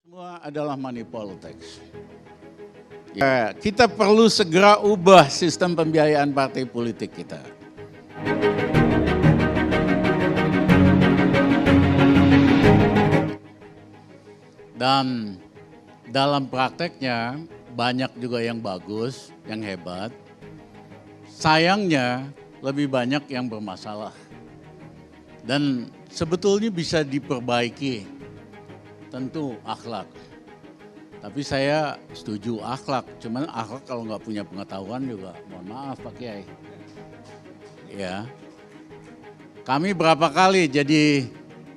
Semua adalah money politics. Ya, kita perlu segera ubah sistem pembiayaan partai politik kita. Dan dalam prakteknya banyak juga yang bagus, yang hebat. Sayangnya lebih banyak yang bermasalah. Dan sebetulnya bisa diperbaiki, tentu akhlak. Tapi saya setuju akhlak, cuman akhlak kalau nggak punya pengetahuan juga, mohon maaf Pak Kiai. Ya, kami berapa kali jadi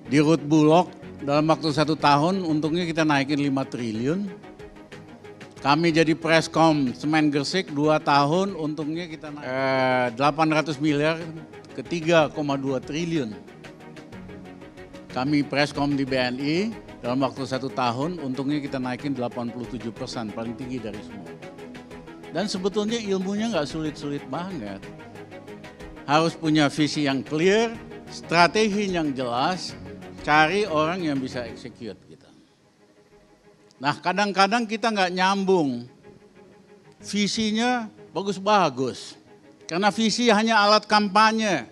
di Rut Bulog dalam waktu 1 tahun, untungnya kita naikin 5 triliun. Kami jadi Preskom Semen Gresik 2 tahun, untungnya kita naik 800 miliar ke 3,2 triliun. Kami Preskom di BNI dalam waktu 1 tahun, untungnya kita naikin 87%, paling tinggi dari semua. Dan sebetulnya ilmunya nggak sulit-sulit banget. Harus punya visi yang clear, strategi yang jelas, cari orang yang bisa execute gitu. Nah kadang-kadang kita nggak nyambung, visinya bagus-bagus. Karena visi hanya alat kampanye,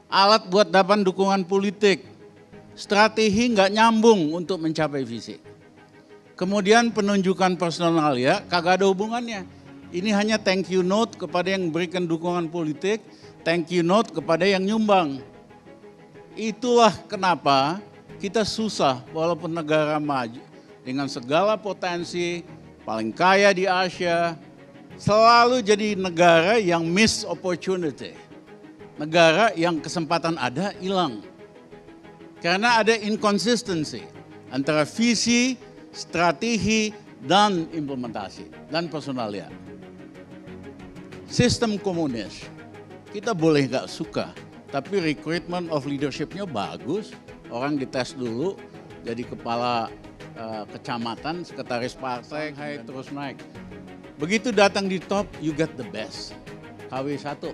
alat buat dapat dukungan politik. Strategi nggak nyambung untuk mencapai visi. Kemudian penunjukan personal ya, kagak ada hubungannya. Ini hanya thank you note kepada yang berikan dukungan politik, thank you note kepada yang nyumbang. Itulah kenapa kita susah walaupun negara maju dengan segala potensi, paling kaya di Asia, selalu jadi negara yang miss opportunity. Negara yang kesempatan ada hilang. Karena ada inconsistency antara visi, strategi, dan implementasi, dan personalia. Sistem komunis, kita boleh nggak suka, tapi recruitment of leadership-nya bagus. Orang dites dulu, jadi kepala kecamatan, sekretaris partai, terus naik. Begitu datang di top, you get the best. KW1,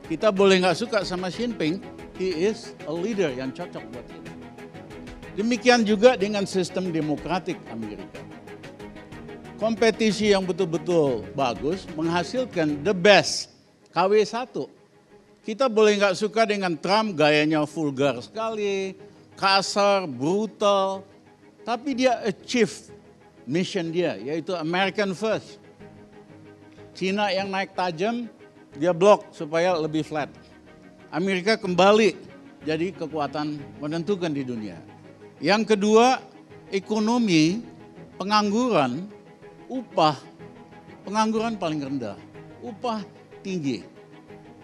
kita boleh nggak suka sama Xi Jinping, he is a leader yang cocok buat kita. Demikian juga dengan sistem demokratik Amerika. Kompetisi yang betul-betul bagus menghasilkan the best, KW1. Kita boleh nggak suka dengan Trump, gayanya vulgar sekali, kasar, brutal, tapi dia achieve mission dia, yaitu American First. Cina yang naik tajam, dia blok supaya lebih flat. Amerika kembali jadi kekuatan menentukan di dunia. Yang kedua, ekonomi, pengangguran, upah, pengangguran paling rendah, upah tinggi.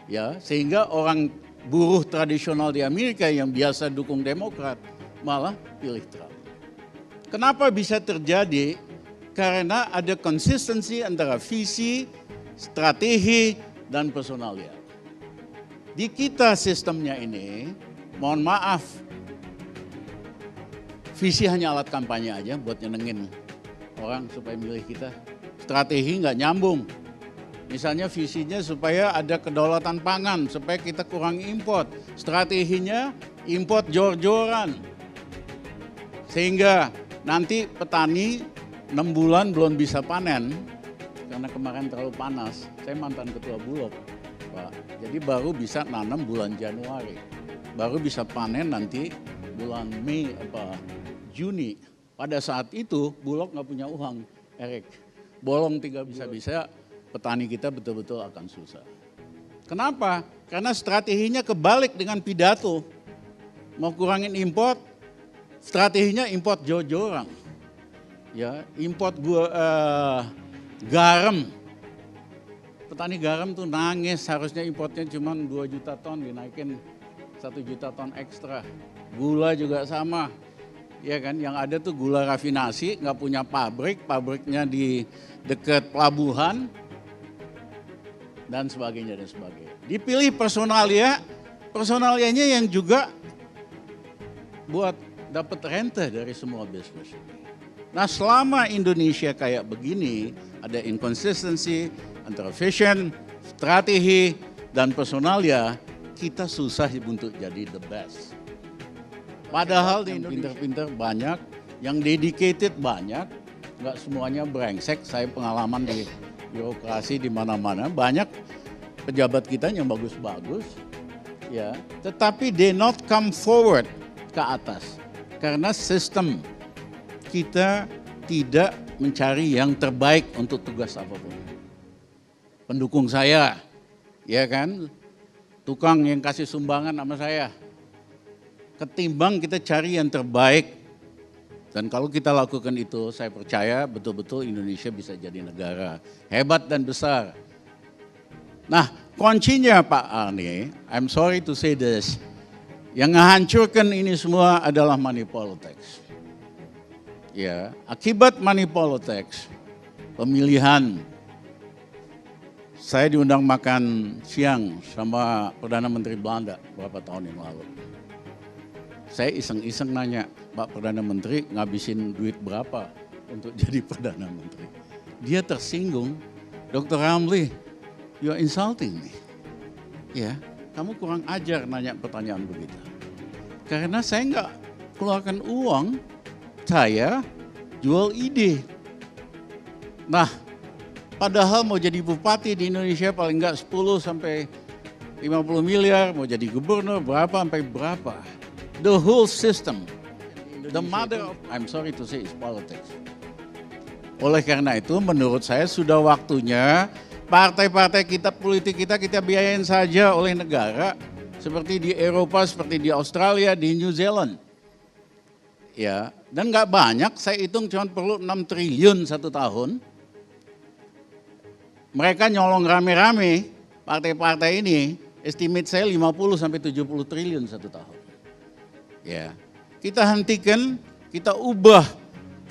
Ya, sehingga orang buruh tradisional di Amerika yang biasa dukung Demokrat malah pilih Trump. Kenapa bisa terjadi? Karena ada konsistensi antara visi, strategi, dan personalia. Di kita sistemnya ini, mohon maaf, visi hanya alat kampanye aja buat nyenengin orang supaya milih kita. Strategi nggak nyambung. Misalnya visinya supaya ada kedaulatan pangan, supaya kita kurangi import. Strateginya import jor-joran. Sehingga nanti petani 6 bulan belum bisa panen, karena kemarin terlalu panas. Saya mantan ketua Bulog, Pak. Jadi baru bisa nanam bulan Januari. Baru bisa panen nanti bulan Mei Juni. Pada saat itu Bulog nggak punya uang, Erik. Bolong 3 bisa-bisa, petani kita betul-betul akan susah. Kenapa? Karena strateginya kebalik dengan pidato. Mau kurangin import, strateginya import jor-joran. Ya, import garam. Petani garam tuh nangis, harusnya importnya cuma 2 juta ton, dinaikin 1 juta ton ekstra. Gula juga sama. Ya kan, yang ada tuh gula rafinasi, nggak punya pabrik, pabriknya di dekat pelabuhan, dan sebagainya dan sebagainya. Dipilih personalianya yang juga buat dapat rente dari semua bisnis ini. Nah selama Indonesia kayak begini, ada inconsistency antara vision, strategi, dan personalia, kita susah untuk jadi the best. Padahal di Indonesia pinter-pinter banyak, Yang dedicated banyak, nggak semuanya brengsek. Saya pengalaman di birokrasi di mana-mana, banyak pejabat kita yang bagus-bagus, ya, tetapi they not come forward ke atas karena sistem kita tidak mencari yang terbaik untuk tugas apapun. Pendukung saya, ya kan, tukang yang kasih sumbangan sama saya, ketimbang kita cari yang terbaik. Dan kalau kita lakukan itu, saya percaya betul-betul Indonesia bisa jadi negara hebat dan besar. Nah, kuncinya Pak Arni, I'm sorry to say this, yang menghancurkan ini semua adalah money politics. Ya, akibat money politics, pemilihan, saya diundang makan siang sama Perdana Menteri Belanda beberapa tahun yang lalu. Saya iseng-iseng nanya, Pak Perdana Menteri ngabisin duit berapa untuk jadi Perdana Menteri? Dia tersinggung, Dr. Ramli, you're insulting me. Ya, kamu kurang ajar nanya pertanyaan begitu. Karena saya nggak keluarkan uang, saya jual ide. Nah, padahal mau jadi bupati di Indonesia paling nggak 10 sampai 50 miliar, mau jadi gubernur berapa sampai berapa. The whole system, the mother of, I'm sorry to say, is politics. Oleh karena itu menurut saya sudah waktunya partai-partai kita, politik kita biayain saja oleh negara. Seperti di Eropa, seperti di Australia, di New Zealand. Ya, dan nggak banyak, saya hitung cuma perlu 6 triliun satu tahun. Mereka nyolong rame-rame, partai-partai ini, estimate saya 50 sampai 70 triliun satu tahun. Ya, kita hentikan, kita ubah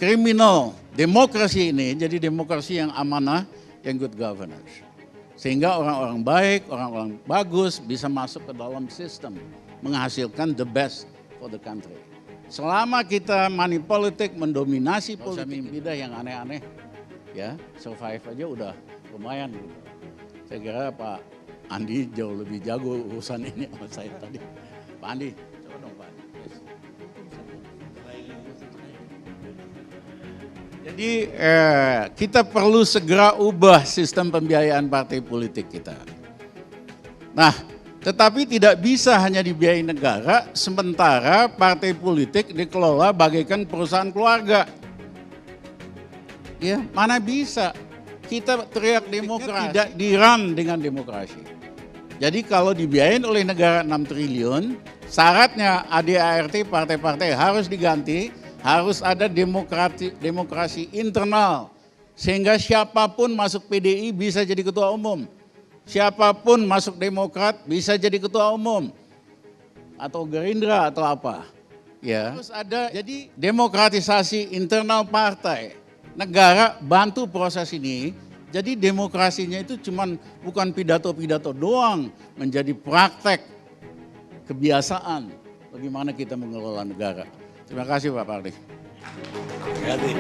kriminal demokrasi ini jadi demokrasi yang amanah, yang good governance. Sehingga orang-orang baik, orang-orang bagus bisa masuk ke dalam sistem, menghasilkan the best for the country. Selama kita money politik mendominasi politik kita yang aneh-aneh, ya survive aja udah lumayan gitu. Saya kira Pak Andi jauh lebih jago urusan ini sama saya tadi. Pak Andi, coba dong Pak. Jadi kita perlu segera ubah sistem pembiayaan partai politik kita. Nah, tetapi tidak bisa hanya dibiayai negara, sementara partai politik dikelola bagaikan perusahaan keluarga. Ya, mana bisa kita teriak demokrasi tidak dirun dengan demokrasi. Jadi kalau dibiayain oleh negara 6 triliun, syaratnya ADART partai-partai harus diganti, harus ada demokrasi internal. Sehingga siapapun masuk PDI bisa jadi ketua umum. Siapapun masuk Demokrat bisa jadi ketua umum. Atau Gerindra atau apa. Ya. Terus ada jadi demokratisasi internal partai. Negara bantu proses ini. Jadi demokrasinya itu bukan pidato-pidato doang, menjadi praktek kebiasaan bagaimana kita mengelola negara. Terima kasih Pak Pardi. Terima kasih.